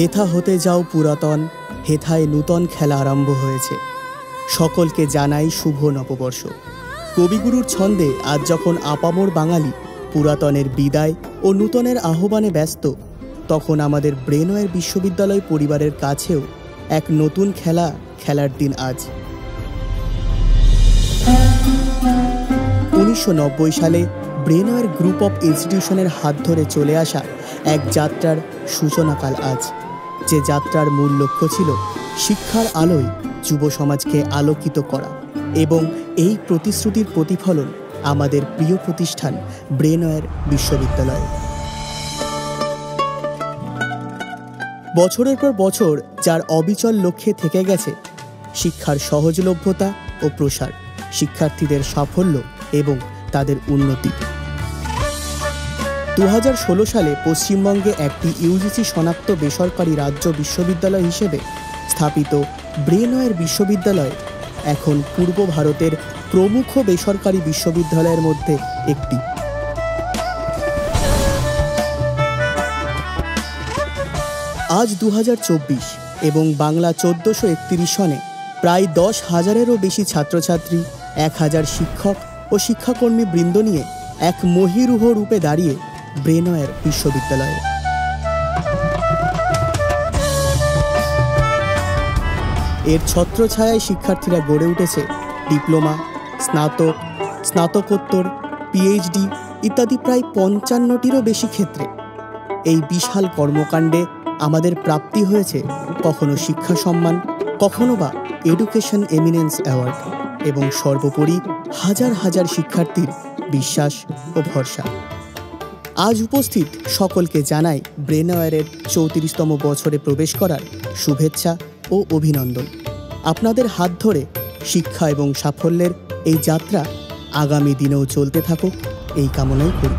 হেথা হতে যাও পুরাতন, হেথায় নূতন খেলা আরম্ভ হয়েছে। সকলকে জানাই শুভ নববর্ষ। কবিগুরুর ছন্দে আজ যখন আপামর বাঙালি পুরাতনের বিদায় ও নূতনের আহ্বানে ব্যস্ত, তখন আমাদের ব্রেনওয়্যার বিশ্ববিদ্যালয় পরিবারের কাছেও এক নতুন খেলা খেলার দিন আজ। 1990 সালে ব্রেনওয়্যার গ্রুপ অফ ইনস্টিটিউশনের হাত ধরে চলে আসা এক যাত্রার সূচনাকাল আজ, যে যাত্রার মূল লক্ষ্য ছিল শিক্ষার আলোয় যুব সমাজকে আলোকিত করা, এবং এই প্রতিশ্রুতির প্রতিফলন আমাদের প্রিয় প্রতিষ্ঠান ব্রেনওয়্যার বিশ্ববিদ্যালয়। বছরের পর বছর যার অবিচল লক্ষ্যে থেকে গেছে শিক্ষার সহজলভ্যতা ও প্রসার, শিক্ষার্থীদের সাফল্য এবং তাদের উন্নতি। 2016 সালে পশ্চিমবঙ্গে একটি ইউজিসি শনাক্ত বেসরকারি রাজ্য বিশ্ববিদ্যালয় হিসেবে স্থাপিত ব্রেনওয়্যার বিশ্ববিদ্যালয় এখন পূর্ব ভারতের প্রমুখ বেসরকারি বিশ্ববিদ্যালয়ের মধ্যে একটি। আজ 2024 এবং বাংলা 1431 সনে প্রায় 10,000-এরও বেশি ছাত্রছাত্রী, 1,000 শিক্ষক ও শিক্ষাকর্মী বৃন্দ নিয়ে এক মহীরুহ রূপে দাঁড়িয়ে ব্রেনওয়্যার বিশ্ববিদ্যালয়ে। এর ছত্রছায়ায় শিক্ষার্থীরা গড়ে উঠেছে ডিপ্লোমা, স্নাতক, স্নাতকোত্তর, পিএইচডি ইত্যাদি প্রায় 55টিরও বেশি ক্ষেত্রে। এই বিশাল কর্মকাণ্ডে আমাদের প্রাপ্তি হয়েছে কখনো শিক্ষা সম্মান, কখনো বা এডুকেশন এমিনেন্স অ্যাওয়ার্ড, এবং সর্বোপরি হাজার হাজার শিক্ষার্থীর বিশ্বাস ও ভরসা। আজ উপস্থিত সকলকে জানাই ব্রেনওয়্যারের 34তম বছরে প্রবেশ করার শুভেচ্ছা ও অভিনন্দন। আপনাদের হাত ধরে শিক্ষা এবং সাফল্যের এই যাত্রা আগামী দিনেও চলতে থাকুক, এই কামনাই করি।